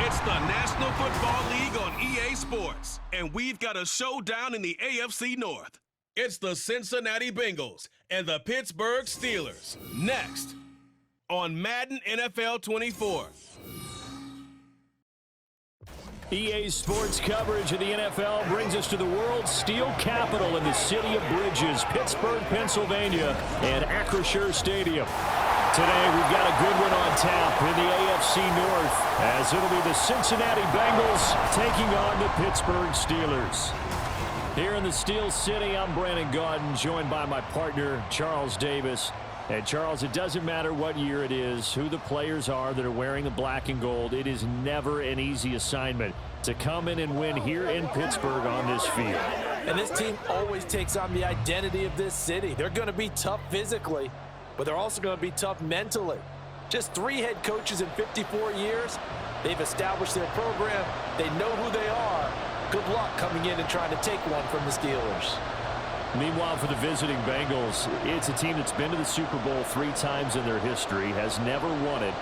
It's the National Football League on EA Sports, and we've got a showdown in the AFC North. It's the Cincinnati Bengals and the Pittsburgh Steelers. Next on Madden NFL 24. EA Sports coverage of the NFL brings us to the world's steel capital in the city of Bridges, Pittsburgh, Pennsylvania, and Acrisure Stadium. Today, we've got a good one on tap in the AFC North, as it'll be the Cincinnati Bengals taking on the Pittsburgh Steelers. Here in the Steel City, I'm Brandon Gaudin, joined by my partner, Charles Davis. And Charles, it doesn't matter what year it is, who the players are that are wearing the black and gold. It is never an easy assignment to come in and win here in Pittsburgh on this field. And this team always takes on the identity of this city. They're going to be tough physically, but they're also going to be tough mentally. Just 3 head coaches in 54 years. They've established their program. They know who they are. Good luck coming in and trying to take one from the Steelers. Meanwhile, for the visiting Bengals, it's a team that's been to the Super Bowl 3 times in their history, has never won it,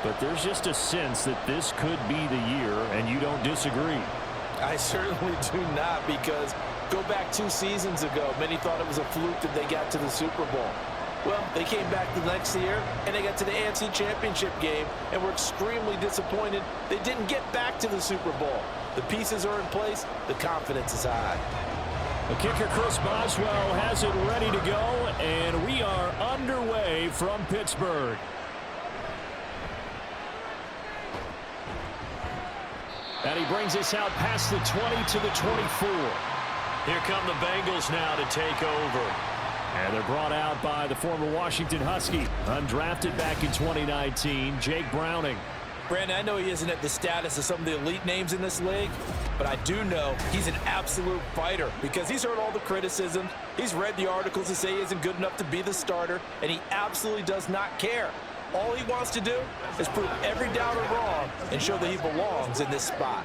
but there's just a sense that this could be the year, and you don't disagree. I certainly do not, because go back 2 seasons ago, many thought it was a fluke that they got to the Super Bowl. Well, they came back the next year, and they got to the AFC Championship game, and were extremely disappointed they didn't get back to the Super Bowl. The pieces are in place. The confidence is high. The kicker, Chris Boswell, has it ready to go, and we are underway from Pittsburgh. And he brings us out past the 20 to the 24. Here come the Bengals now to take over. And they're brought out by the former Washington Husky, undrafted back in 2019, Jake Browning. Brandon, I know he isn't at the status of some of the elite names in this league, but I do know he's an absolute fighter because he's heard all the criticism. He's read the articles that say he isn't good enough to be the starter, and he absolutely does not care. All he wants to do is prove every doubter wrong and show that he belongs in this spot.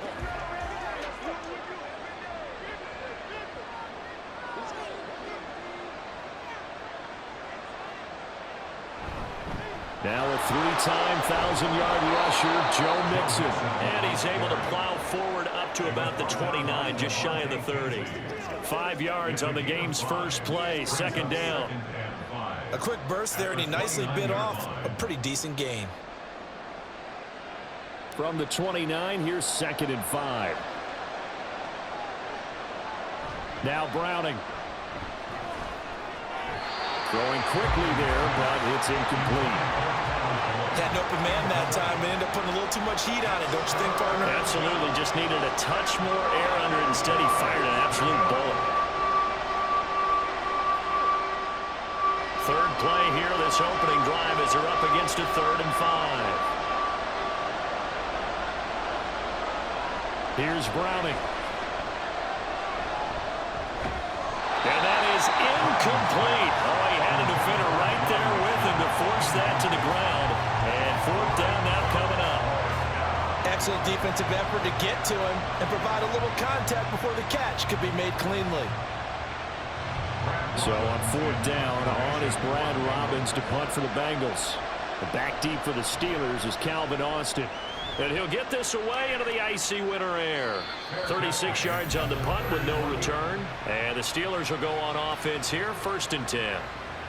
Now a 3-time 1,000-yard rusher, Joe Mixon. And he's able to plow forward up to about the 29, just shy of the 30. 5 yards on the game's first play, second down. A quick burst there, and he nicely bit off a pretty decent gain. From the 29, here's 2nd and 5. Now Browning. Throwing quickly there, but it's incomplete. Had an open man that time and ended up putting a little too much heat on it, don't you think, partner? Absolutely. Just needed a touch more air under it. Instead, he fired an absolute bullet. Third play here, this opening drive as they're up against a 3rd and 5. Here's Browning. And that is incomplete. Oh, he had a defender right there with him to force that to the ground. And 4th down now coming up. Excellent defensive effort to get to him and provide a little contact before the catch could be made cleanly. So on 4th down, on is Brad Robbins to punt for the Bengals. The back deep for the Steelers is Calvin Austin. And he'll get this away into the icy winter air. 36 yards on the punt with no return. And the Steelers will go on offense here, 1st and 10.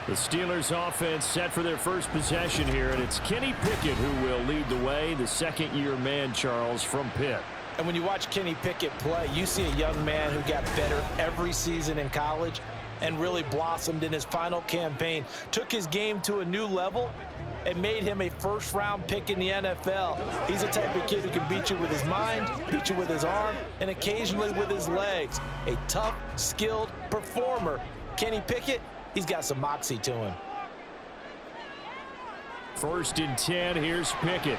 The Steelers offense set for their first possession here, and it's Kenny Pickett who will lead the way, the second-year man, Charles, from Pitt. And when you watch Kenny Pickett play, you see a young man who got better every season in college and really blossomed in his final campaign. Took his game to a new level and made him a first-round pick in the NFL. He's the type of kid who can beat you with his mind, beat you with his arm, and occasionally with his legs. A tough, skilled performer. Kenny Pickett, he's got some moxie to him. 1st and 10, here's Pickett.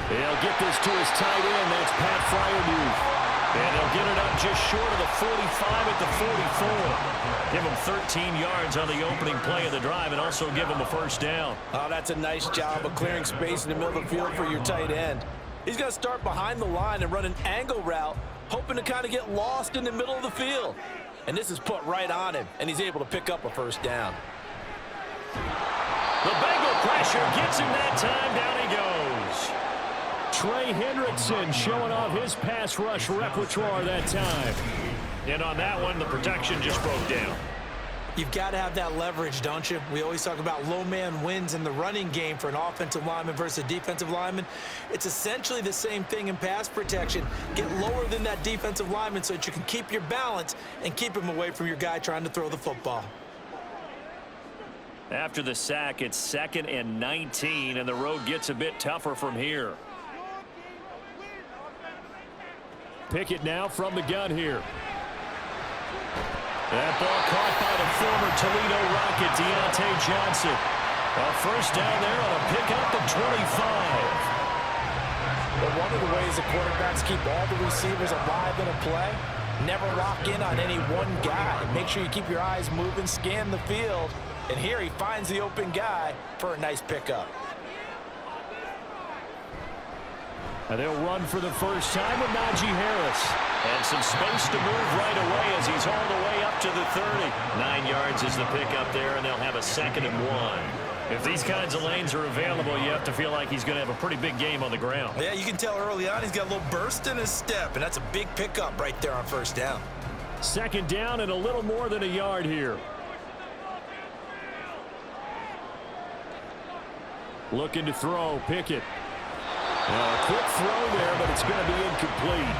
He'll get this to his tight end, that's Pat Fryermuth. And they'll get it up just short of the 45 at the 44. Give him 13 yards on the opening play of the drive and also give him a 1st down. Oh, that's a nice job of clearing space in the middle of the field for your tight end. He's going to start behind the line and run an angle route, hoping to kind of get lost in the middle of the field. And this is put right on him, and he's able to pick up a 1st down. The Bengal pressure gets him that time. Down he goes. Trey Hendrickson showing off his pass rush repertoire that time. And on that one, the protection just broke down. You've got to have that leverage, don't you? We always talk about low man wins in the running game for an offensive lineman versus a defensive lineman. It's essentially the same thing in pass protection. Get lower than that defensive lineman so that you can keep your balance and keep him away from your guy trying to throw the football. After the sack, it's 2nd and 19, and the road gets a bit tougher from here. Pickett now from the gun here. That ball caught by the former Toledo Rocket, Deontay Johnson. A first down there on a pickup at 25. But one of the ways the quarterbacks keep all the receivers alive in a play, never lock in on any one guy. Make sure you keep your eyes moving, scan the field. And here he finds the open guy for a nice pickup. And they'll run for the first time with Najee Harris. And some space to move right away as he's hauled away up to the 30. 9 yards is the pickup there, and they'll have a 2nd and 1. If these kinds of lanes are available, you have to feel like he's going to have a pretty big game on the ground. Yeah, you can tell early on he's got a little burst in his step, and that's a big pickup right there on first down. 2nd down and a little more than a yard here. Looking to throw, Pickett. A quick throw there, but it's going to be incomplete.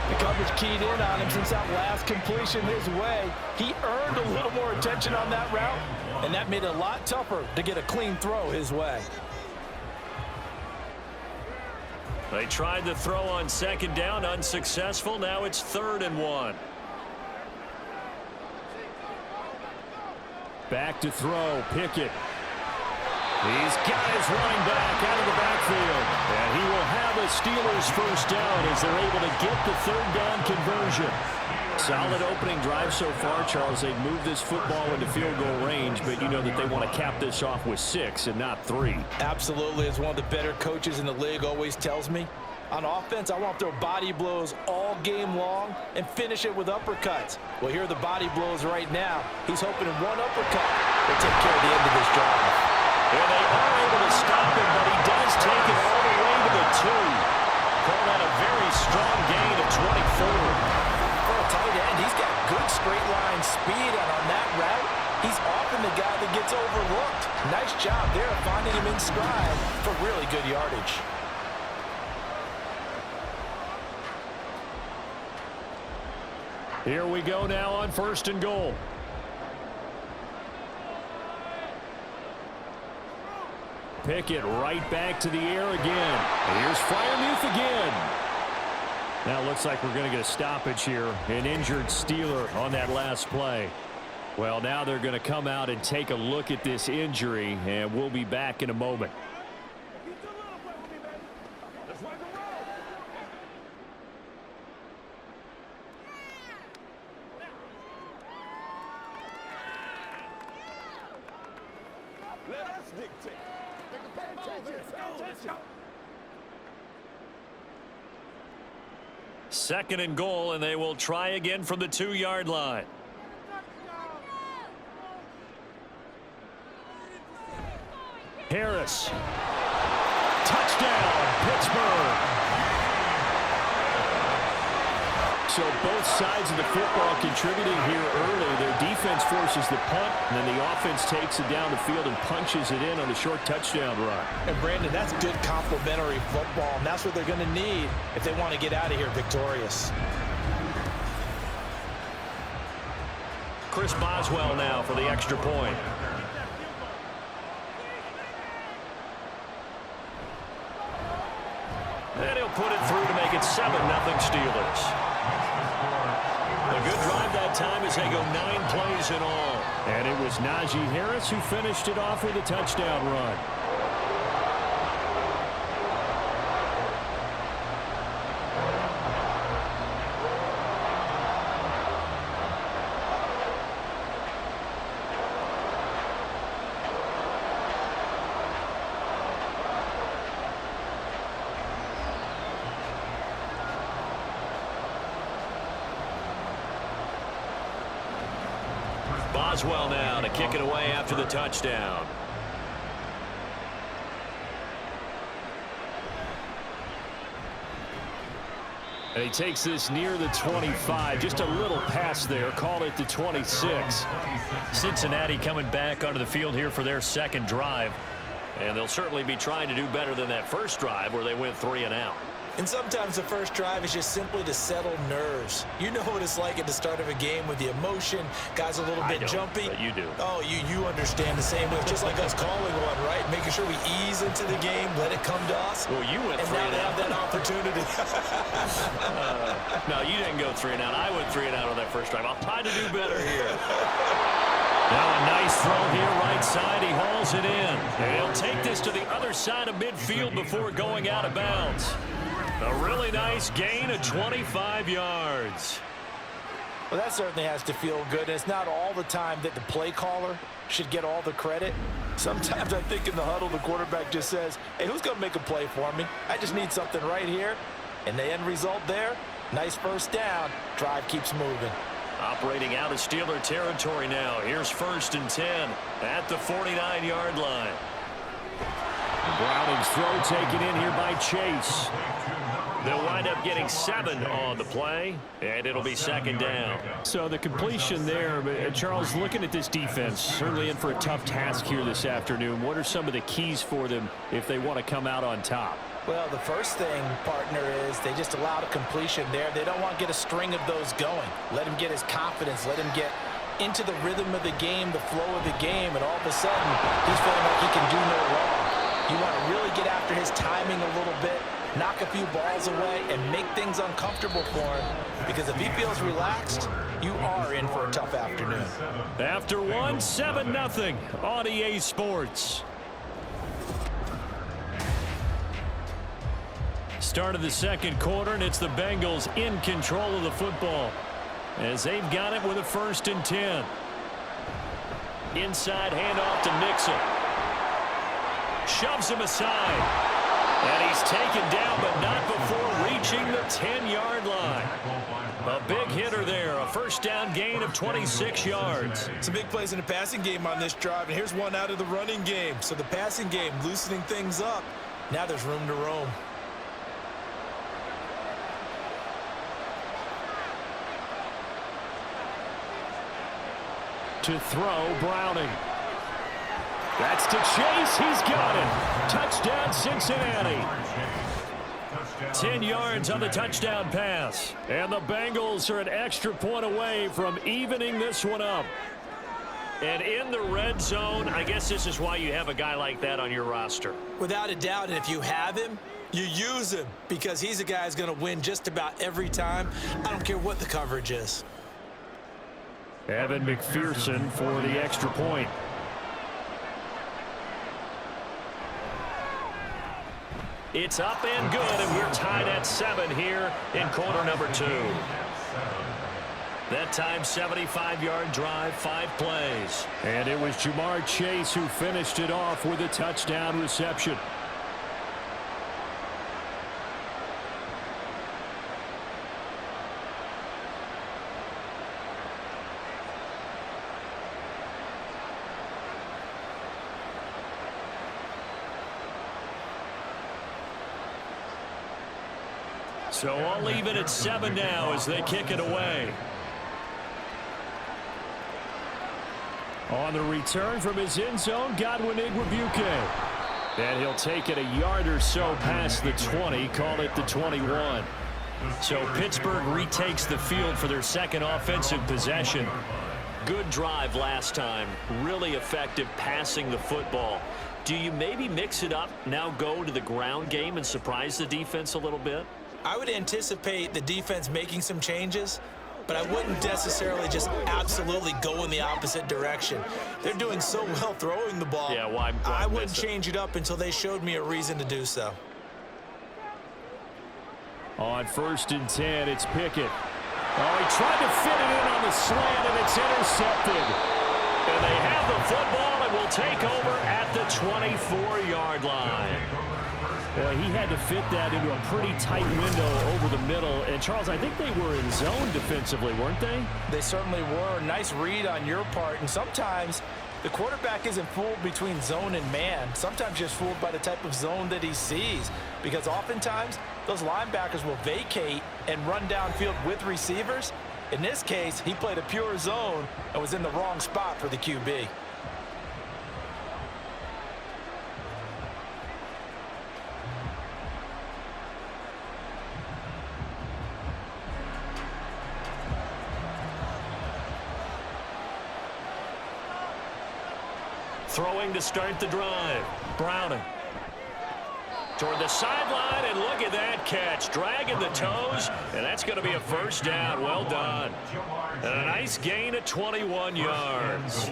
The coverage keyed in on him since that last completion his way. He earned a little more attention on that route, and that made it a lot tougher to get a clean throw his way. They tried the throw on 2nd down, unsuccessful. Now it's 3rd and 1. Back to throw, Pickett. He's got his running back out of the backfield. And he will have a Steelers first down as they're able to get the 3rd down conversion. Solid opening drive so far, Charles. They've moved this football into field goal range, but you know that they want to cap this off with 6 and not 3. Absolutely. As one of the better coaches in the league always tells me, on offense, I want to throw body blows all game long and finish it with uppercuts. Well, here are the body blows right now. He's hoping in one uppercut will take care of the end of this drive. And they are able to stop him, but he does take it all the way to the 2. Call that a very strong gain of 24. For a tight end, he's got good straight line speed, and on that route, he's often the guy that gets overlooked. Nice job there finding him in stride for really good yardage. Here we go now on 1st and goal. Pickett right back to the air again. Here's Freiermuth again. Now it looks like we're going to get a stoppage here. An injured Steeler on that last play. Well, now they're going to come out and take a look at this injury, and we'll be back in a moment. Second and goal, and they will try again from the 2-yard line. Harris. Touchdown, Pittsburgh. So both sides of the football contributing here early. Their defense forces the punt, and then the offense takes it down the field and punches it in on the short touchdown run. And Brandon, that's good complementary football, and that's what they're going to need if they want to get out of here victorious. Chris Boswell now for the extra point. And he'll put it through to make it 7-0 Steelers. A good drive that time as they go 9 plays in all. And it was Najee Harris who finished it off with a touchdown run. Boswell now to kick it away after the touchdown. And he takes this near the 25. Just a little pass there. Call it the 26. Cincinnati coming back onto the field here for their second drive. And they'll certainly be trying to do better than that first drive where they went 3 and out. And sometimes the first drive is just simply to settle nerves. You know what it's like at the start of a game with the emotion. Guys a little bit jumpy. But you do. Oh, you understand the same way. Just like us calling one, right? Making sure we ease into the game, let it come to us. Well, you went 3 and out. And now they have that opportunity. No, you didn't go 3 and out. I went 3 and out on that first drive. I'll try to do better here. Now a nice throw here, right side. He hauls it in. And he'll take this to the other side of midfield before going out of bounds. A really nice gain of 25 yards. Well, that certainly has to feel good. And it's not all the time that the play caller should get all the credit. Sometimes I think in the huddle, the quarterback just says, hey, who's going to make a play for me? I just need something right here. And the end result there, nice first down. Drive keeps moving. Operating out of Steeler territory now. Here's 1st and 10 at the 49-yard line. Browning's throw taken in here by Chase. They'll wind up getting 7 on the play, and it'll be 2nd down. So the completion there, Charles, looking at this defense, certainly in for a tough task here this afternoon. What are some of the keys for them if they want to come out on top? Well, the first thing, partner, is they just allowed a completion there. They don't want to get a string of those going. Let him get his confidence. Let him get into the rhythm of the game, the flow of the game, and all of a sudden, he's feeling like he can do no wrong. You want to really get after his timing a little bit, knock a few balls away, and make things uncomfortable for him. Because if he feels relaxed, you are in for a tough afternoon. After one, 7-0 on EA Sports. Start of the second quarter, and it's the Bengals in control of the football as they've got it with a 1st and 10. Inside handoff to Mixon. Shoves him aside. And he's taken down, but not before reaching the 10-yard line. A big hitter there, a 1st down gain of 26 yards. Some big plays in the passing game on this drive, and here's one out of the running game. So the passing game loosening things up. Now there's room to roam. To throw, Browning. That's to Chase. He's got it. Touchdown, Cincinnati. 10 yards on the touchdown pass. And the Bengals are an extra point away from evening this one up. And in the red zone, I guess this is why you have a guy like that on your roster. Without a doubt, and if you have him, you use him because he's a guy who's going to win just about every time. I don't care what the coverage is. Evan McPherson for the extra point. It's up and good, and we're tied at 7 here in quarter number 2. That time, 75-yard drive, 5 plays. And it was Jamar Chase who finished it off with a touchdown reception. So I'll leave it at 7 now as they kick it away. On the return from his end zone, Godwin Igwebuike. And he'll take it a yard or so past the 20, call it the 21. So Pittsburgh retakes the field for their second offensive possession. Good drive last time. Really effective passing the football. Do you maybe mix it up, now go to the ground game and surprise the defense a little bit? I would anticipate the defense making some changes, but I wouldn't necessarily just absolutely go in the opposite direction. They're doing so well throwing the ball. Yeah, why I wouldn't change it up until they showed me a reason to do so. On 1st and 10, it's Pickett. Oh, he tried to fit it in on the slant, and it's intercepted. And they have the football and will take over at the 24-yard line. Well, he had to fit that into a pretty tight window over the middle. And, Charles, I think they were in zone defensively, weren't they? They certainly were. Nice read on your part. And sometimes The quarterback isn't fooled between zone and man. Sometimes just fooled by the type of zone that he sees, because oftentimes those linebackers will vacate and run downfield with receivers. In this case, he played a pure zone and was in the wrong spot for the QB. Throwing to start the drive. Browning. Toward the sideline, and look at that catch. Dragging the toes, and that's going to be a first down. Well done. And a nice gain of 21 yards.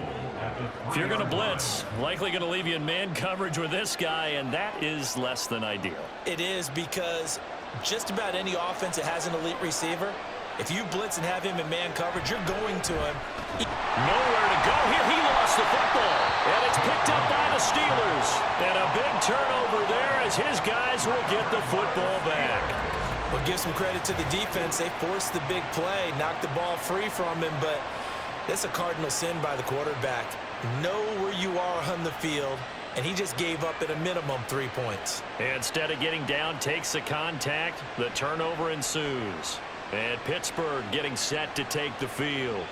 If you're going to blitz, likely going to leave you in man coverage with this guy, and that is less than ideal. It is, because just about any offense that has an elite receiver, if you blitz and have him in man coverage, you're going to him. Nowhere to go here. He lost the football, and it's picked up by the Steelers. And a big turnover there as his guys will get the football back. Well, give some credit to the defense. They forced the big play, knocked the ball free from him, but that's a cardinal sin by the quarterback. Know where you are on the field, and he just gave up at a minimum 3 points. Instead of getting down, takes the contact. The turnover ensues. And Pittsburgh getting set to take the field.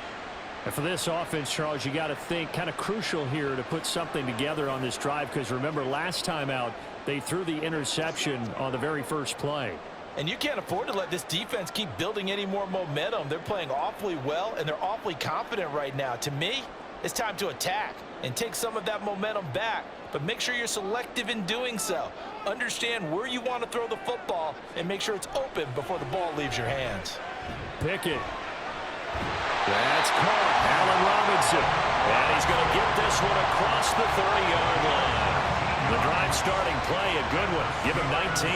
And for this offense, Charles, you got to think kind of crucial here to put something together on this drive, because remember, last time out, they threw the interception on the very first play. And you can't afford to let this defense keep building any more momentum. They're playing awfully well, and they're awfully confident right now. To me, it's time to attack and take some of that momentum back, but make sure you're selective in doing so. Understand where you want to throw the football and make sure it's open before the ball leaves your hands. Pickett. That's caught. Allen Robinson. And he's going to get this one across the 30-yard line. The drive starting play, a good one. Give him 19.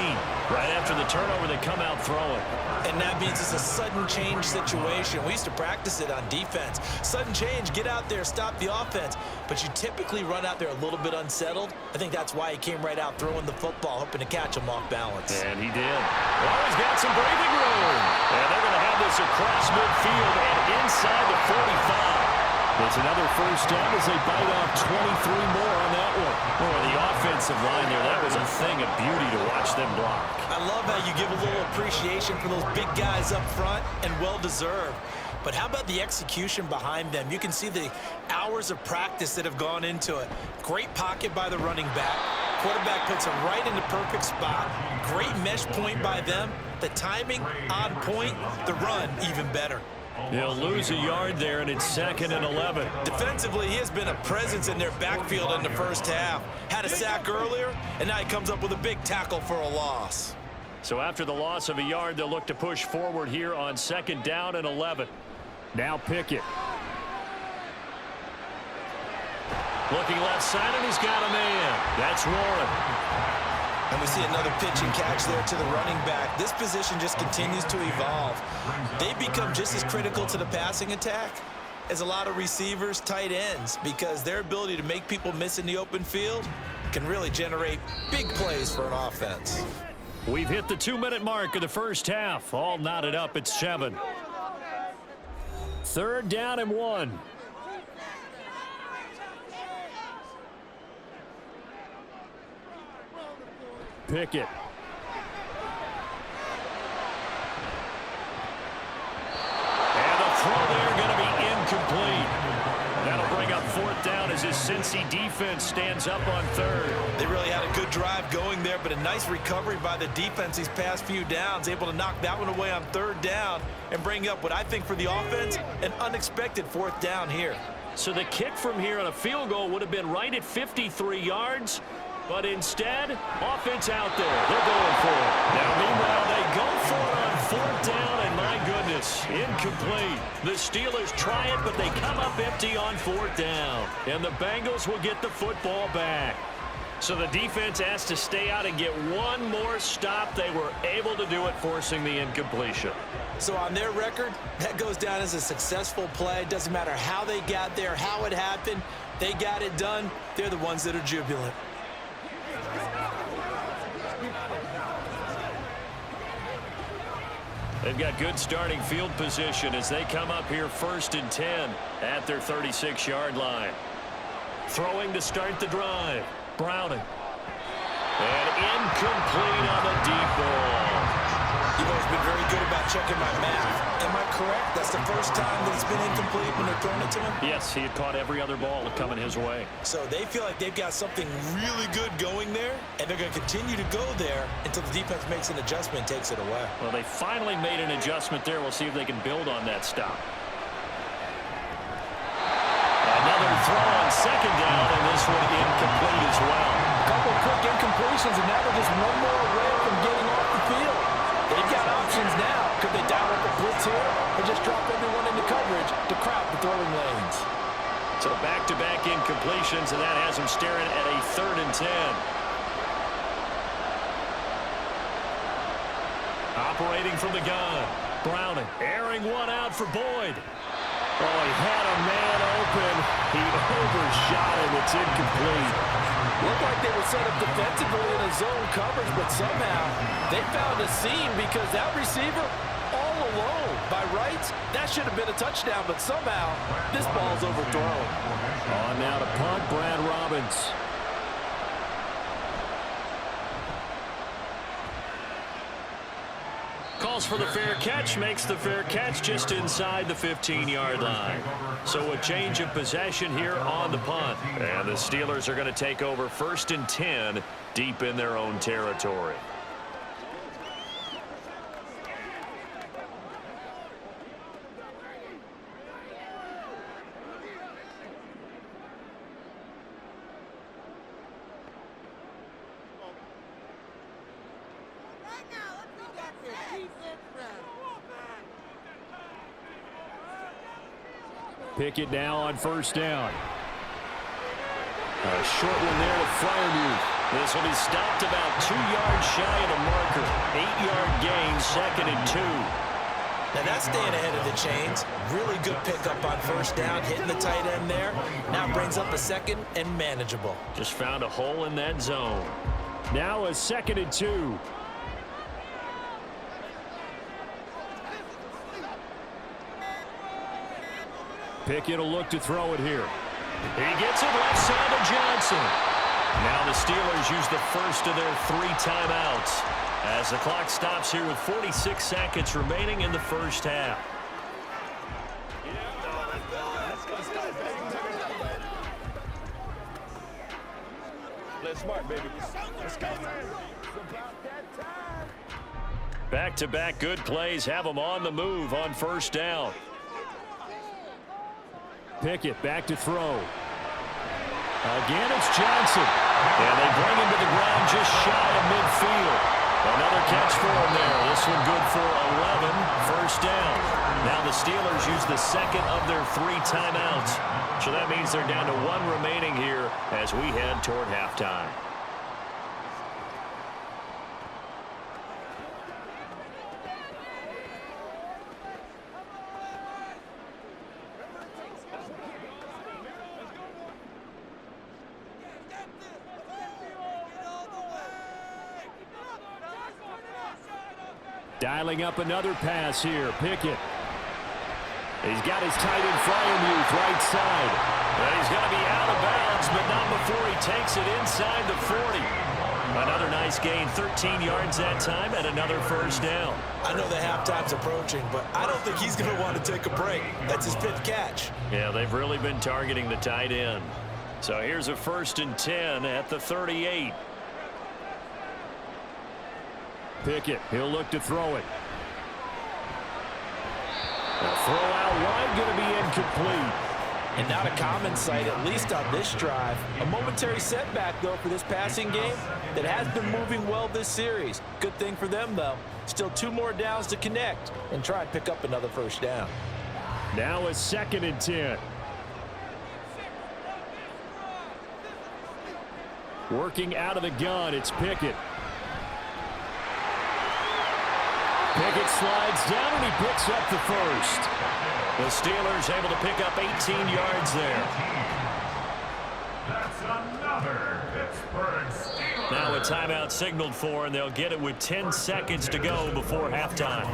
Right after the turnover, they come out throwing. And that means it's a sudden change situation. We used to practice it on defense. Sudden change, get out there, stop the offense. But you typically run out there a little bit unsettled. I think that's why he came right out throwing the football, hoping to catch him off balance. And he did. Well, he's got some breathing room. And they're going to have this across midfield and inside the 45. It's another first down as they bite off 23 more on that one. Boy, the offensive line there, that was a thing of beauty to watch them block. I love how you give a little appreciation for those big guys up front, and well-deserved. But how about the execution behind them? You can see the hours of practice that have gone into it. Great pocket by the running back. Quarterback puts him right in the perfect spot. Great mesh point by them. The timing on point. The run even better. He'll lose a yard there, and it's 2nd and 11. Defensively, he has been a presence in their backfield in the first half. Had a sack earlier, and now he comes up with a big tackle for a loss. So after the loss of a yard, they'll look to push forward here on 2nd down and 11. Now Pickett. Looking left side, and he's got a man. That's Warren. And we see another pitch and catch there to the running back. This position just continues to evolve. They become just as critical to the passing attack as a lot of receivers, tight ends, because their ability to make people miss in the open field can really generate big plays for an offense. We've hit the 2-minute mark of the first half. All knotted up at 7. 3rd down and 1. Pickett. And the throw there going to be incomplete. That'll bring up 4th down as his Cincy defense stands up on 3rd. They really had a good drive going there, but a nice recovery by the defense these past few downs, able to knock that one away on 3rd down and bring up what I think for the offense, an unexpected 4th down here. So the kick from here on a field goal would have been right at 53 yards. But instead, offense out there. They're going for it. Now, meanwhile, they go for it on 4th down, and my goodness, incomplete. The Steelers try it, but they come up empty on 4th down. And the Bengals will get the football back. So the defense has to stay out and get one more stop. They were able to do it, forcing the incompletion. So on their record, that goes down as a successful play. Doesn't matter how they got there, how it happened. They got it done. They're the ones that are jubilant. They've got good starting field position as they come up here 1st and 10 at their 36-yard line. Throwing to start the drive. Browning. And incomplete on the deep ball. You've always been very good about checking my math. Am I correct? That's the first time that it's been incomplete when they're throwing it to him? Yes, he had caught every other ball coming his way. So they feel like they've got something really good going there, and they're going to continue to go there until the defense makes an adjustment and takes it away. Well, they finally made an adjustment there. We'll see if they can build on that stop. Another throw on second down, and this one incomplete as well. A couple of quick incompletions, and now they're just one more away from getting off the field. They've got options now. Could they dial up a blitz here or just drop everyone into coverage to crowd the throwing lanes? So back-to-back incompletions, and that has them staring at a 3rd and 10. Operating from the gun. Browning airing one out for Boyd. Oh, he had a man open. He overshot him. It's incomplete. Looked like they were set up defensively in a zone coverage, but somehow they found a seam because that receiver all alone. By rights, that should have been a touchdown, but somehow this ball's overthrown. On now to punt, Brad Robbins. Calls for the fair catch, makes the fair catch just inside the 15-yard line. So a change of possession here on the punt. And the Steelers are going to take over 1st and 10 deep in their own territory. Pickett now on 1st down. A short one there to Freiermuth. This will be stopped about 2 yards shy of the marker. 8-yard gain, 2nd and 2. Now that's staying ahead of the chains. Really good pickup on 1st down, hitting the tight end there. Now brings up a 2nd and manageable. Just found a hole in that zone. Now a 2nd and 2. Pickett will look to throw it here. He gets it left side to Johnson. Now the Steelers use the first of their 3 timeouts as the clock stops here with 46 seconds remaining in the 1st half. Let's smart, baby. Let's go. Back-to-back good plays have them on the move on 1st down. Pickett back to throw. Again, it's Johnson. And they bring him to the ground just shy of midfield. Another catch for him there. This one good for 11. 1st down. Now the Steelers use the 2nd of their 3 timeouts. So that means they're down to 1 remaining here as we head toward halftime. Dialing up another pass here. Pickett. He's got his tight end Freiermuth right side. And he's going to be out of bounds, but not before he takes it inside the 40. Another nice gain, 13 yards that time, and another 1st down. I know the halftime's approaching, but I don't think he's going to want to take a break. That's his 5th catch. Yeah, they've really been targeting the tight end. So here's a 1st and 10 at the 38. Pickett, he'll look to throw it. A throw out wide, going to be incomplete. And not a common sight, at least on this drive. A momentary setback, though, for this passing game that has been moving well this series. Good thing for them, though. Still 2 more downs to connect and try and pick up another 1st down. Now a 2nd and 10. Working out of the gun, it's Pickett. Pickett slides down, and he picks up the 1st. The Steelers able to pick up 18 yards there. That's another Pittsburgh Steelers. Now a timeout signaled for, and they'll get it with 10 seconds to go before halftime.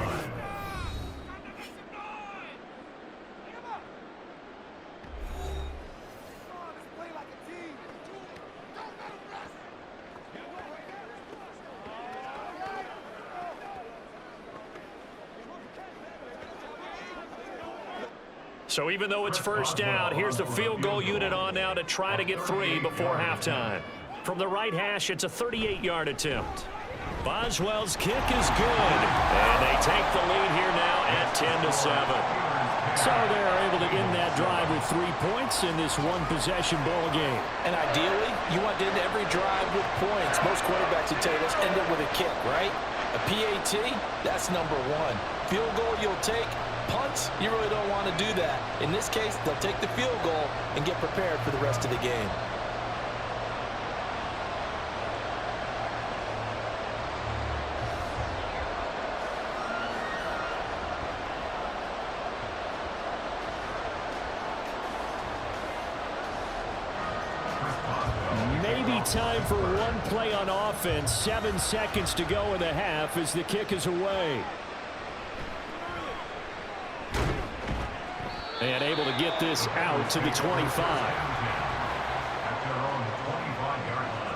So even though it's first down, here's the field goal unit on now to try to get 3 before halftime. From the right hash, it's a 38-yard attempt. Boswell's kick is good, and they take the lead here now at 10-7. So they're able to end that drive with 3 points in this one-possession ball game. And ideally, you want to end every drive with points. Most quarterbacks would tell you, let's end it with a kick, right? A PAT, that's number 1. Field goal you'll take. Punts, you really don't want to do that. In this case, they'll take the field goal and get prepared for the rest of the game. Maybe time for one play on offense. 7 seconds to go in the half as the kick is away. And able to get this out to the 25. At their own 25-yard line.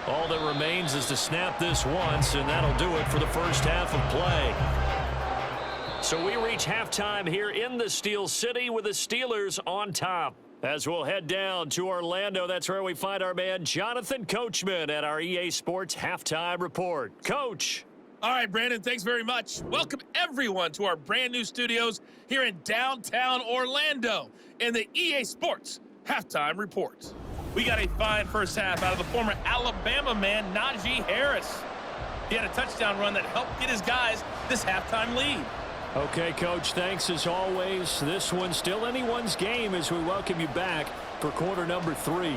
All that remains is to snap this once, and that'll do it for the first half of play. So we reach halftime here in the Steel City with the Steelers on top. As we'll head down to Orlando, that's where we find our man Jonathan Coachman at our EA Sports Halftime Report. Coach. All right, Brandon, thanks very much. Welcome, everyone, to our brand new studios here in downtown Orlando in the EA Sports Halftime Report. We got a fine first half out of the former Alabama man, Najee Harris. He had a touchdown run that helped get his guys this halftime lead. Okay, Coach, thanks as always. This one's still anyone's game as we welcome you back for quarter number 3.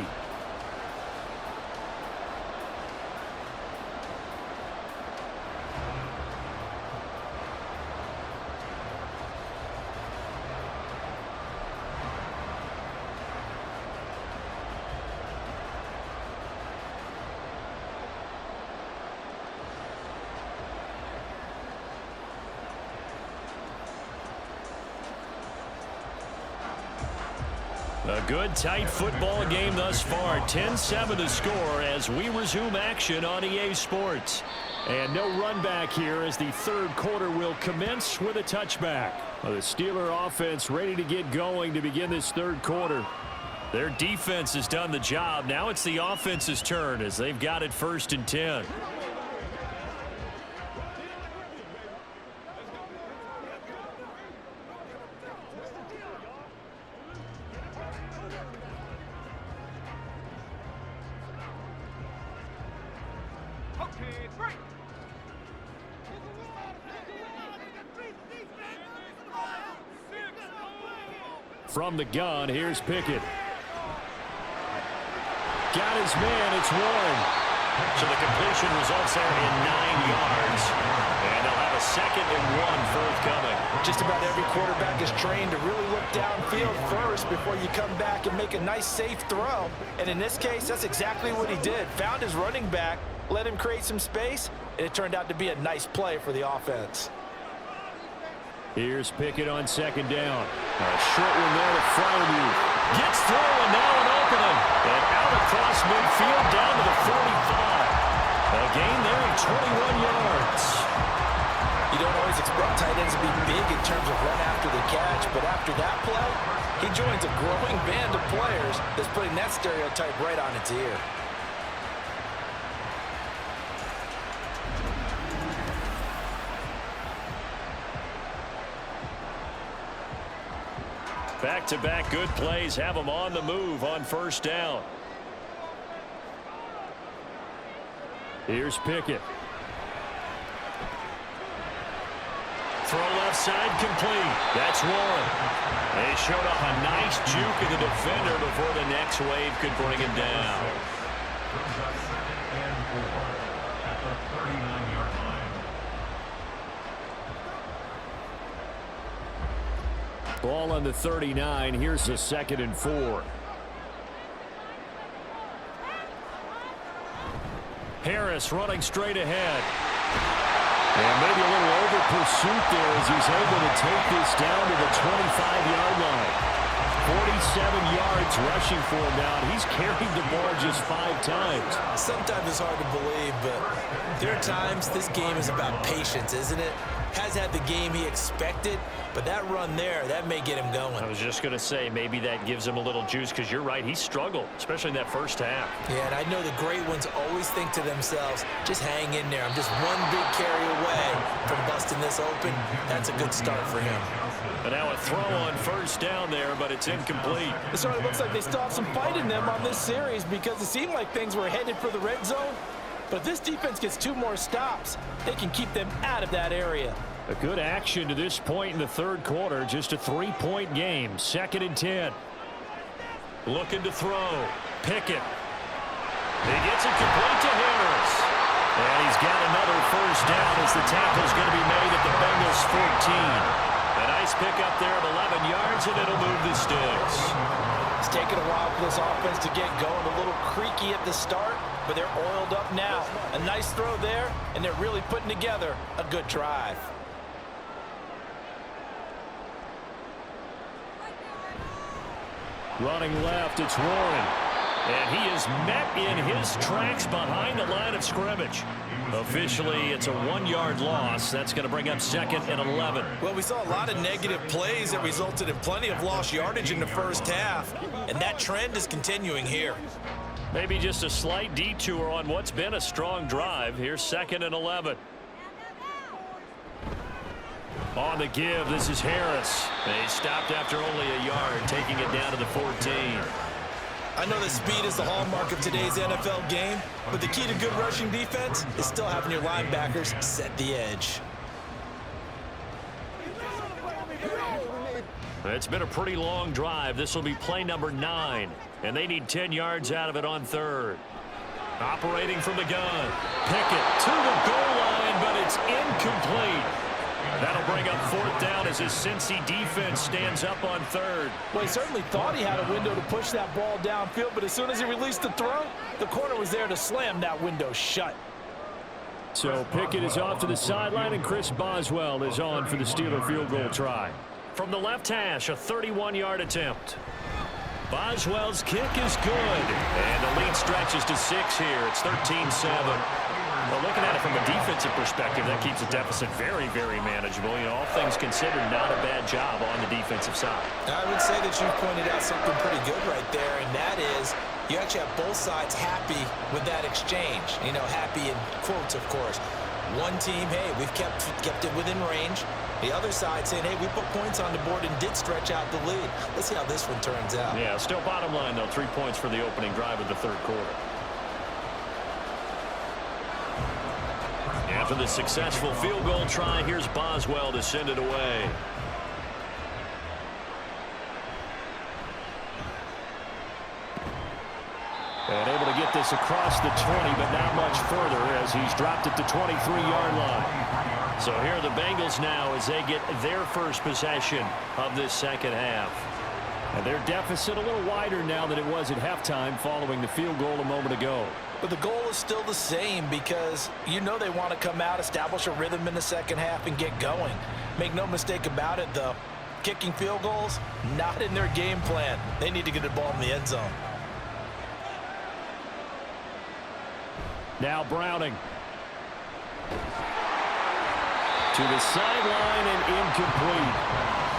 A good, tight football game thus far. 10-7 the score as we resume action on EA Sports. And no run back here as the third quarter will commence with a touchback. Well, the Steeler offense ready to get going to begin this third quarter. Their defense has done the job. Now it's the offense's turn as they've got it 1st and 10. From the gun, here's Pickett. Got his man, it's Warren. So the completion results there in 9 yards. And they'll have a 2nd and 1 forthcoming. Just about every quarterback is trained to really look downfield first before you come back and make a nice, safe throw. And in this case, that's exactly what he did. Found his running back, let him create some space, and it turned out to be a nice play for the offense. Here's Pickett on 2nd down. A short one there to Fryermuth. Gets through and now an opening. And out across midfield down to the 45. A gain there of 21 yards. You don't always expect tight ends to be big in terms of run after the catch, but after that play, he joins a growing band of players that's putting that stereotype right on its ear. Back-to-back good plays have them on the move on 1st down. Here's Pickett. Throw left side complete. That's Warren. They showed off a nice juke of the defender before the next wave could bring him down. Brings up 2nd and 4 at the 39-yard line. Ball on the 39. Here's a 2nd and 4. Harris running straight ahead. And maybe a little over pursuit there as he's able to take this down to the 25-yard line. 47 yards rushing for him now, and he's carried the ball just 5 times. Sometimes it's hard to believe, but there are times this game is about patience, isn't it? Has had the game he expected, but that run there, that may get him going. I was just going to say, maybe that gives him a little juice, because you're right, he struggled, especially in that first half. Yeah, and I know the great ones always think to themselves, just hang in there. I'm just one big carry away from busting this open. That's a good start for him. But now a throw on first down there, but it's incomplete. It sort of looks like they still have some fight in them on this series because it seemed like things were headed for the red zone. But if this defense gets 2 more stops, they can keep them out of that area. A good action to this point in the third quarter. Just a 3-point game. 2nd and 10. Looking to throw. Pickett. He gets it complete to Harris. And he's got another first down as the tackle's going to be made at the Bengals 14. A nice pickup there of 11 yards, and it'll move the sticks. It's taken a while for this offense to get going. A little creaky at the start, but they're oiled up now. A nice throw there, and they're really putting together a good drive. Running left, it's Warren. And he is met in his tracks behind the line of scrimmage. Officially, it's a 1-yard loss. That's going to bring up 2nd and 11. Well, we saw a lot of negative plays that resulted in plenty of lost yardage in the first half, and that trend is continuing here. Maybe just a slight detour on what's been a strong drive. Here's 2nd and 11. On the give, this is Harris. They stopped after only a yard, taking it down to the 14. I know that speed is the hallmark of today's NFL game, but the key to good rushing defense is still having your linebackers set the edge. It's been a pretty long drive. This will be play number 9, and they need 10 yards out of it on 3rd. Operating from the gun. Pickett to the goal line, but it's incomplete. That'll bring up 4th down as his Cincy defense stands up on 3rd. Well, he certainly thought he had a window to push that ball downfield, but as soon as he released the throw, the corner was there to slam that window shut. So Pickett is off to the sideline, and Chris Boswell is on for the Steeler field goal try. From the left hash, a 31-yard attempt. Boswell's kick is good, and the lead stretches to 6 here. It's 13-7. Well, looking at it from a defensive perspective, that keeps the deficit very, very manageable. You know, all things considered, not a bad job on the defensive side. I would say that you pointed out something pretty good right there, and that is you actually have both sides happy with that exchange. You know, happy in quotes, of course. One team, hey, we've kept it within range. The other side saying, hey, we put points on the board and did stretch out the lead. Let's see how this one turns out. Yeah, still bottom line, though, 3 points for the opening drive of the third quarter. After the successful field goal try, here's Boswell to send it away. And able to get this across the 20, but not much further as he's dropped it to 23-yard line. So here are the Bengals now as they get their first possession of this second half. And their deficit a little wider now than it was at halftime following the field goal a moment ago. But the goal is still the same because you know they want to come out, establish a rhythm in the second half, and get going. Make no mistake about it, though. Kicking field goals, not in their game plan. They need to get the ball in the end zone. Now Browning. To the sideline and incomplete.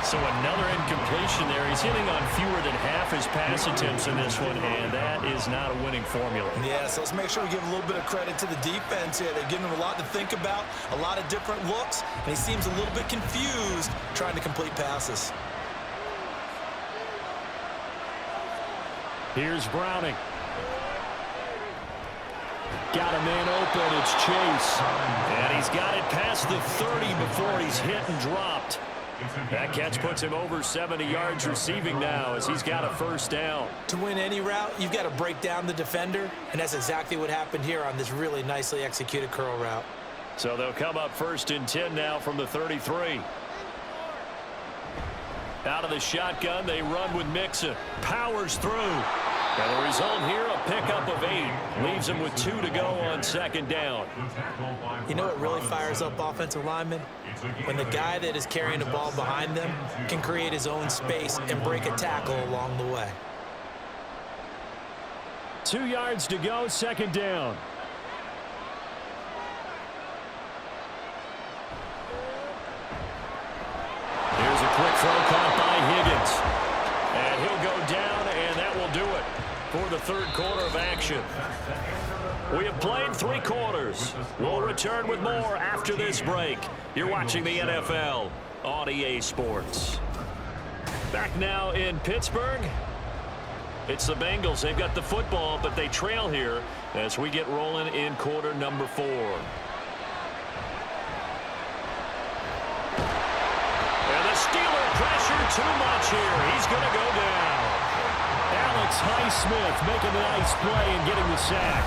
So another incompletion there. He's hitting on fewer than half his pass attempts in this one, and that is not a winning formula. Yeah, so let's make sure we give a little bit of credit to the defense here. They're giving him a lot to think about, a lot of different looks, and he seems a little bit confused trying to complete passes. Here's Browning. Got a man open. It's Chase. And he's got it past the 30 before he's hit and dropped. That catch puts him over 70 yards receiving now as he's got a first down. To win any route, you've got to break down the defender, and that's exactly what happened here on this really nicely executed curl route. So they'll come up 1st and 10 now from the 33. Out of the shotgun, they run with Mixon. Powers through. And the result here, a pickup of 8. Leaves them with 2 to go on second down. You know what really fires up offensive linemen? When the guy that is carrying the ball behind them can create his own space and break a tackle along the way. 2 yards to go, second down. Here's a quick throw caught by Higgins. And he'll go down, and that will do it for the third quarter of action. We have played 3 quarters. We'll return with more after this break. You're watching the NFL on EA Sports. Back now in Pittsburgh. It's the Bengals. They've got the football, but they trail here as we get rolling in quarter number 4. And the Steeler pressure too much here. He's going to go down. Alex Highsmith making a nice play and getting the sack.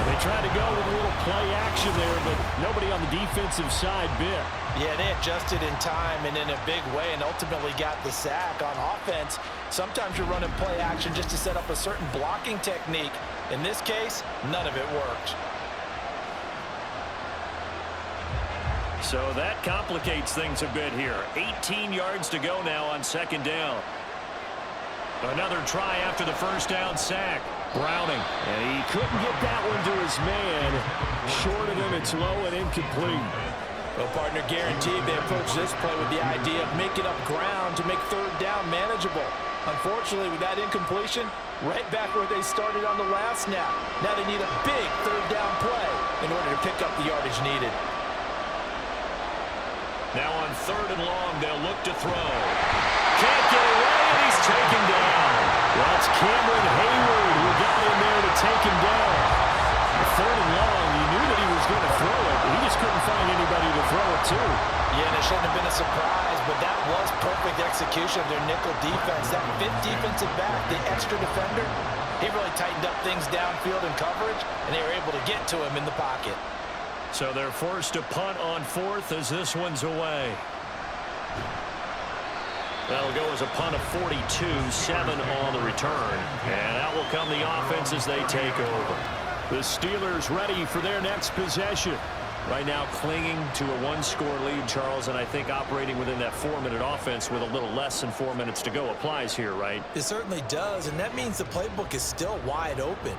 They tried to go with a little play action there, but nobody on the defensive side bit. Yeah, they adjusted in time and in a big way and ultimately got the sack. On offense, sometimes you're running play action just to set up a certain blocking technique. In this case, none of it worked. So that complicates things a bit here. 18 yards to go now on second down. Another try after the first down sack. Browning. And he couldn't get that one to his man. Short of him, it's low and incomplete. Well, partner, guaranteed they approach this play with the idea of making up ground to make third down manageable. Unfortunately, with that incompletion, right back where they started on the last snap. Now they need a big third down play in order to pick up the yardage needed. Now on third and long, they'll look to throw. Can't get away, and he's taken down. Well, it's Cameron Hayward who got in there to take him down. Third and long, you knew that he was going to throw it, but he just couldn't find anybody to throw it to. Yeah, and it shouldn't have been a surprise, but that was perfect execution of their nickel defense. That fifth defensive back, the extra defender, he really tightened up things downfield in coverage, and they were able to get to him in the pocket. So they're forced to punt on fourth as this one's away. That'll go as a punt of 42, 7 on the return. And out will come the offense as they take over. The Steelers ready for their next possession. Right now clinging to a 1-score lead, Charles, and I think operating within that 4-minute offense with a little less than 4 minutes to go applies here, right? It certainly does, and that means the playbook is still wide open.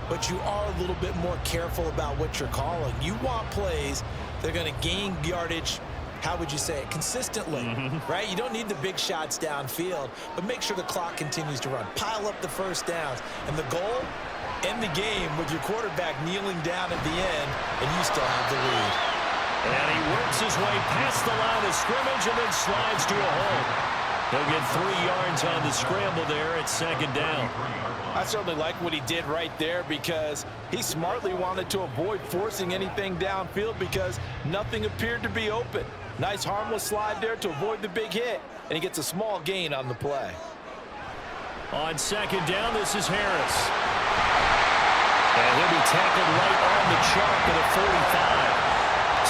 But you are a little bit more careful about what you're calling. You want plays that are going to gain yardage, how would you say it, consistently, right? You don't need the big shots downfield, but make sure the clock continues to run. Pile up the first downs. And the goal, end the game with your quarterback kneeling down at the end, and you still have the lead. And he works his way past the line of scrimmage and then slides to a hole. He'll get 3 yards on the scramble there at second down. I certainly like what he did right there because he smartly wanted to avoid forcing anything downfield because nothing appeared to be open. Nice harmless slide there to avoid the big hit, and he gets a small gain on the play. On second down, this is Harris. And he'll be tackled right on the chalk at a 45.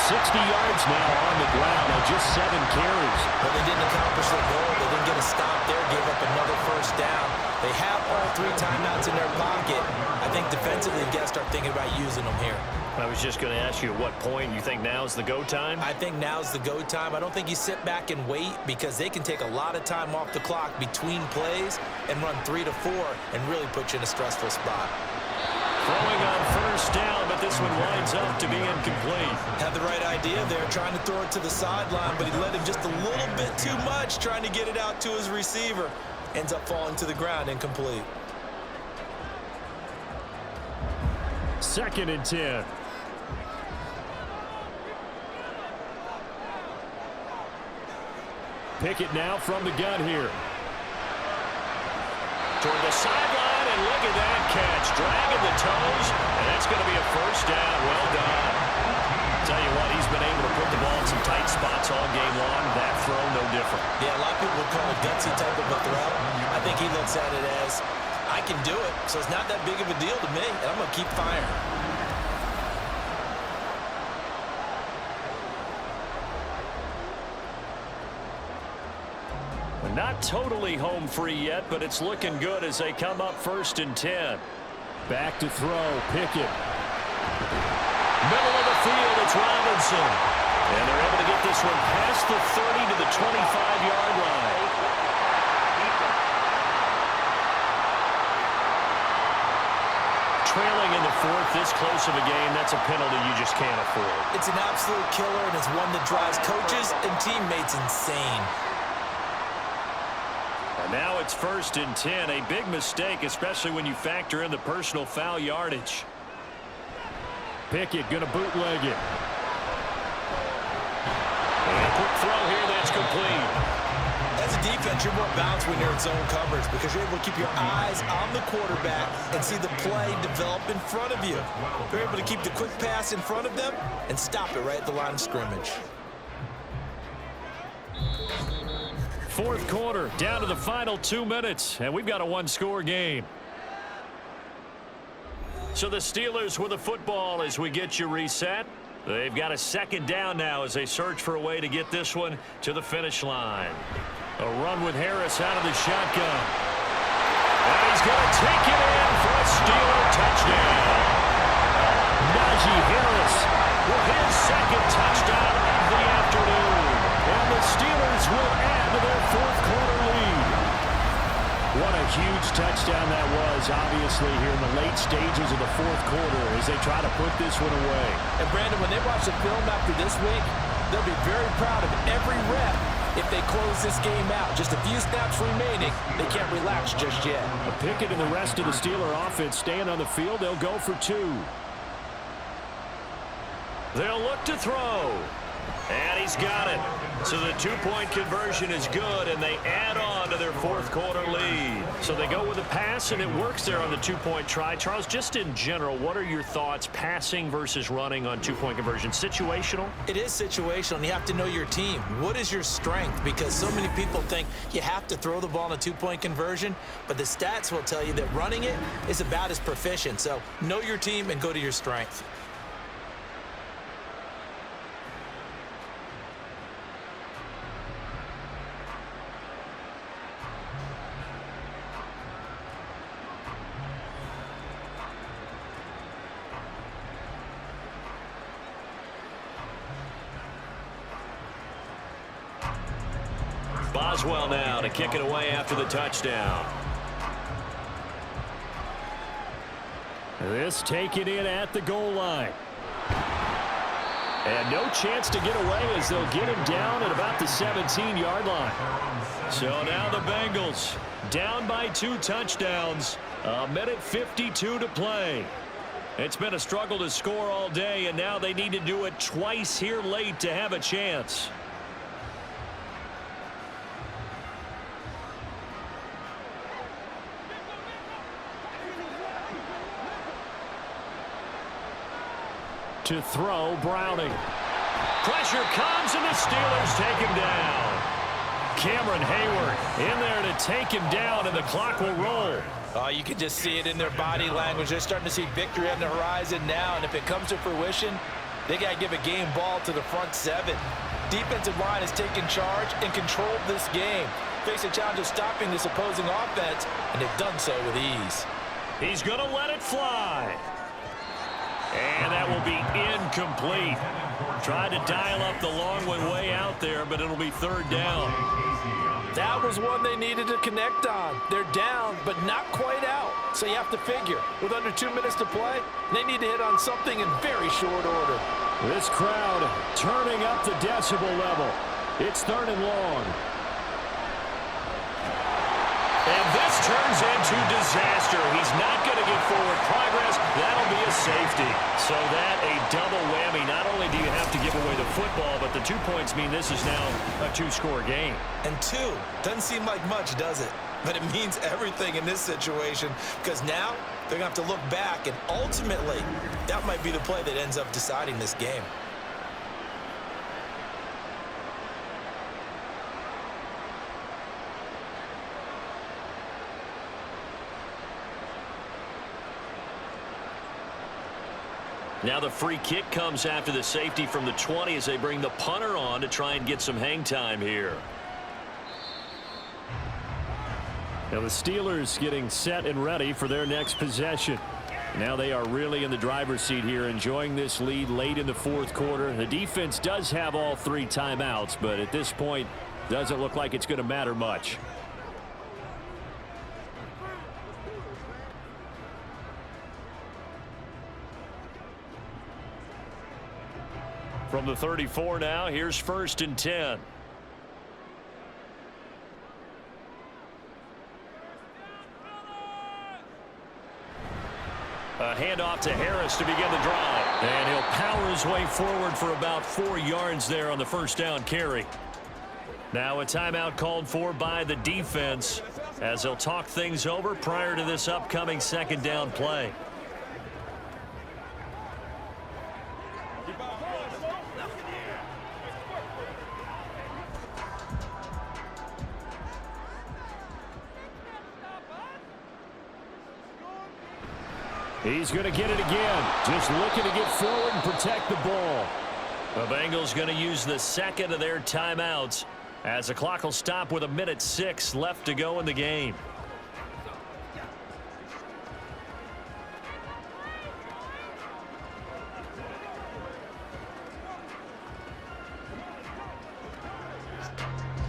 60 yards now on the ground on just 7 carries. But they didn't accomplish their goal. They didn't get a stop there, gave up another first down. They have all 3 timeouts in their pocket. I think defensively, you got to start thinking about using them here. I was just going to ask you at what point you think now's the go time? I think now's the go time. I don't think you sit back and wait because they can take a lot of time off the clock between plays and run 3 to 4 and really put you in a stressful spot. Throwing on first down, but this one winds up to be incomplete. Had the right idea there, trying to throw it to the sideline, but he let him just a little bit too much, trying to get it out to his receiver. Ends up falling to the ground, incomplete. 2nd and 10. Pickett now from the gun here. Toward the sideline, and look at that catch. Dragging the toes, and that's going to be a first down. Well done. Tell you what, he's been able to put the ball in some tight spots all game long. That throw, no different. Yeah, a lot of people would call it gutsy type of a throw. I think he looks at it as, I can do it, so it's not that big of a deal to me, and I'm going to keep firing. Not totally home free yet, but it's looking good as they come up 1st and 10. Back to throw. Pickett. Middle of the field, it's Robinson. And they're able to get this one past the 30 to the 25-yard line. Trailing in the fourth, this close of a game, that's a penalty you just can't afford. It's an absolute killer, and it's one that drives coaches and teammates insane. And now it's 1st and 10. A big mistake, especially when you factor in the personal foul yardage. Pickett going to bootleg it. And a quick throw here, that's complete. As a defense, you're more balanced when you're in zone coverage because you're able to keep your eyes on the quarterback and see the play develop in front of you. You're able to keep the quick pass in front of them and stop it right at the line of scrimmage. Fourth quarter, down to the final 2 minutes, and we've got a one-score game. So the Steelers with the football as we get you reset. They've got a 2nd down now as they search for a way to get this one to the finish line. A run with Harris out of the shotgun. And he's going to take it in for a Steeler touchdown. Najee Harris with his 2nd touchdown of the afternoon. And the Steelers will add to their 4th quarter lead. What a huge touchdown that was, obviously, here in the late stages of the 4th quarter as they try to put this one away. And, Brandon, when they watch the film after this week, they'll be very proud of every rep if they close this game out. Just a few snaps remaining. They can't relax just yet. Pickett and the rest of the Steeler offense staying on the field. They'll go for 2. They'll look to throw. And he's got it. So the 2-point conversion is good, and they add on to their 4th quarter lead. So they go with a pass, and it works there on the 2-point try. Charles, just in general, what are your thoughts passing versus running on 2-point conversion? Situational? It is situational, and you have to know your team. What is your strength? Because so many people think you have to throw the ball in a 2-point conversion, but the stats will tell you that running it is about as proficient. So know your team and go to your strength. Boswell now to kick it away after the touchdown. This taken in at the goal line. And no chance to get away as they'll get him down at about the 17-yard line. So now the Bengals down by 2 touchdowns. 1:52 to play. It's been a struggle to score all day, and now they need to do it twice here late to have a chance. To throw, Browning. Pressure comes, and the Steelers take him down. Cameron Hayward in there to take him down, and the clock will roll. Oh, you can just see it in their body language. They're starting to see victory on the horizon now, and if it comes to fruition, they got to give a game ball to the front 7. Defensive line has taken charge and controlled this game. Face a challenge of stopping this opposing offense, and they've done so with ease. He's going to let it fly. And that will be incomplete. Tried to dial up the long one way out there, but it'll be 3rd down. That was one they needed to connect on. They're down, but not quite out. So you have to figure, with under 2 minutes to play, they need to hit on something in very short order. This crowd turning up the decibel level. It's 3rd and long. And this turns into disaster. He's not going to get forward progress. That'll be a safety. So that a double whammy. Not only do you have to give away the football, but the 2 points mean this is now a 2-score game. And 2 doesn't seem like much, does it? But it means everything in this situation because now they're going to have to look back, and ultimately that might be the play that ends up deciding this game. Now the free kick comes after the safety from the 20 as they bring the punter on to try and get some hang time here. Now the Steelers getting set and ready for their next possession. Now they are really in the driver's seat here, enjoying this lead late in the fourth quarter. The defense does have all 3 timeouts, but at this point, doesn't look like it's going to matter much. From the 34 now, here's 1st and 10. A handoff to Harris to begin the drive. And he'll power his way forward for about 4 yards there on the first down carry. Now a timeout called for by the defense as they'll talk things over prior to this upcoming second down play. He's going to get it again. Just looking to get forward and protect the ball. The Bengals going to use the second of their timeouts as the clock will stop with 1:06 left to go in the game.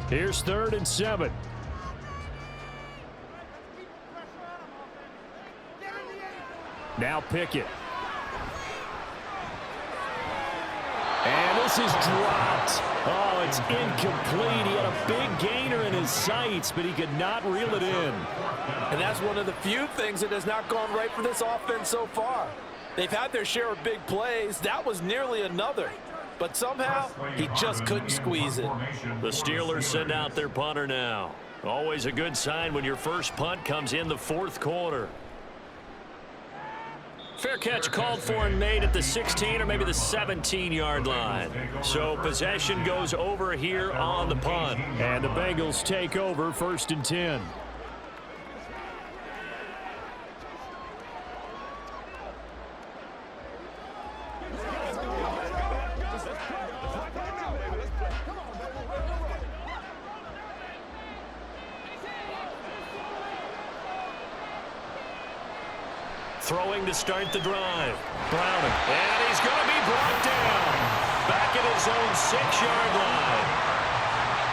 Here's 3rd and 7. Now Pickett. And this is dropped. Oh, it's incomplete. He had a big gainer in his sights, but he could not reel it in. And that's one of the few things that has not gone right for this offense so far. They've had their share of big plays. That was nearly another. But somehow, he just couldn't squeeze it. The Steelers send out their punter now. Always a good sign when your first punt comes in the fourth quarter. Fair catch called for and made at the 16 or maybe the 17-yard line. So possession goes over here on the punt. And the Bengals take over 1st and 10. Throwing to start the drive. Browning. And he's going to be brought down. Back at his own 6-yard line.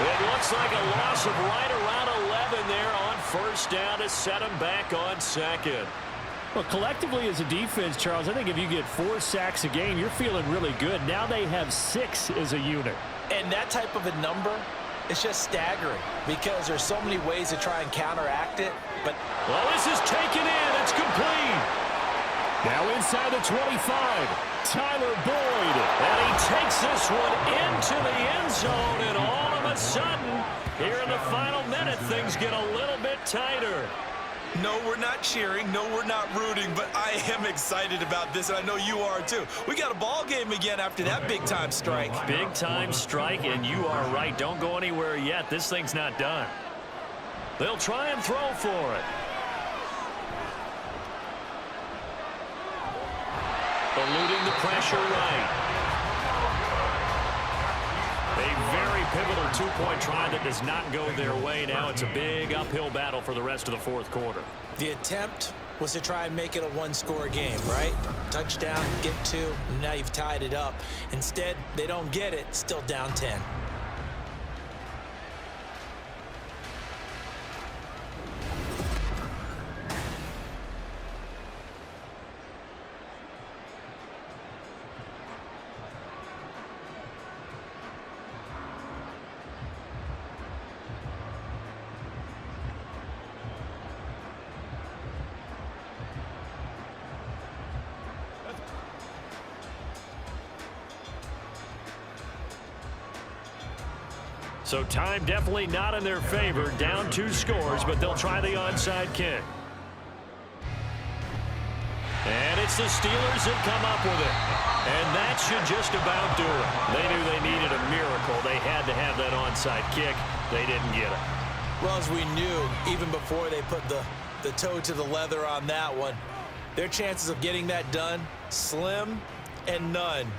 It looks like a loss of right around 11 there on 1st down to set him back on 2nd. Well, collectively as a defense, Charles, I think if you get 4 sacks a game, you're feeling really good. Now they have 6 as a unit. And that type of a number, it's just staggering because there's so many ways to try and counteract it. But well, this is taken in. It's complete. Now inside the 25, Tyler Boyd. And he takes this one into the end zone, and all of a sudden, here in the final minute, things get a little bit tighter. No, we're not cheering. No, we're not rooting, but I am excited about this, and I know you are too. We got a ball game again after that big-time strike. Big-time strike, and you are right. Don't go anywhere yet. This thing's not done. They'll try and throw for it. Eluding the pressure right. A very pivotal two-point try that does not go their way. Now it's a big uphill battle for the rest of the fourth quarter. The attempt was to try and make it a one-score game, right? Touchdown, get 2, and now you've tied it up. Instead, they don't get it, still down 10. So time definitely not in their favor. Down 2 scores, but they'll try the onside kick. And it's the Steelers that come up with it. And that should just about do it. They knew they needed a miracle. They had to have that onside kick. They didn't get it. Well, as we knew, even before they put the toe to the leather on that one, their chances of getting that done, slim and none.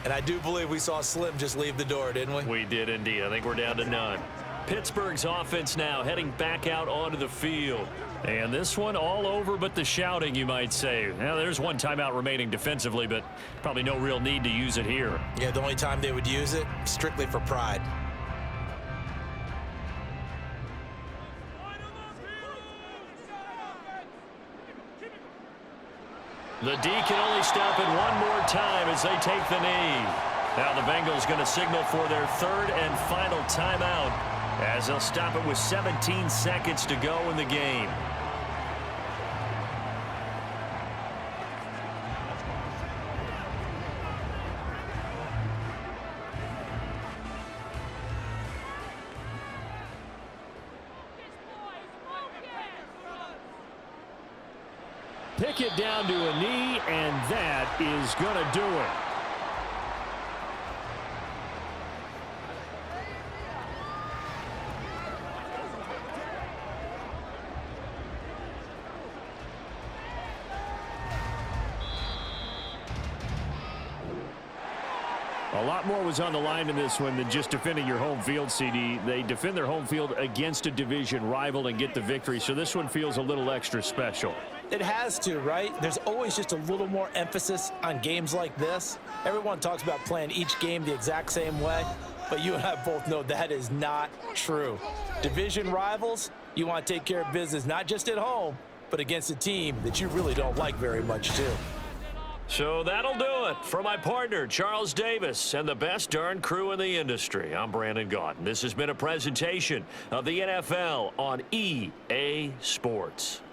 And I do believe we saw Slim just leave the door, didn't we? We did indeed. I think we're down to none. Pittsburgh's offense now heading back out onto the field. And this one all over but the shouting, you might say. Now, there's one timeout remaining defensively, but probably no real need to use it here. Yeah, the only time they would use it, strictly for pride. The D can only stop it one more time as they take the knee. Now the Bengals going to signal for their third and final timeout as they'll stop it with 17 seconds to go in the game. Pickett down to a knee, and that is going to do it. A lot more was on the line in this one than just defending your home field, CD. They defend their home field against a division rival and get the victory, so this one feels a little extra special. It has to, right? There's always just a little more emphasis on games like this. Everyone talks about playing each game the exact same way, but you and I both know that is not true. Division rivals, you want to take care of business not just at home, but against a team that you really don't like very much too. So that'll do it for my partner, Charles Davis, and the best darn crew in the industry. I'm Brandon Gaudin. This has been a presentation of the NFL on EA Sports.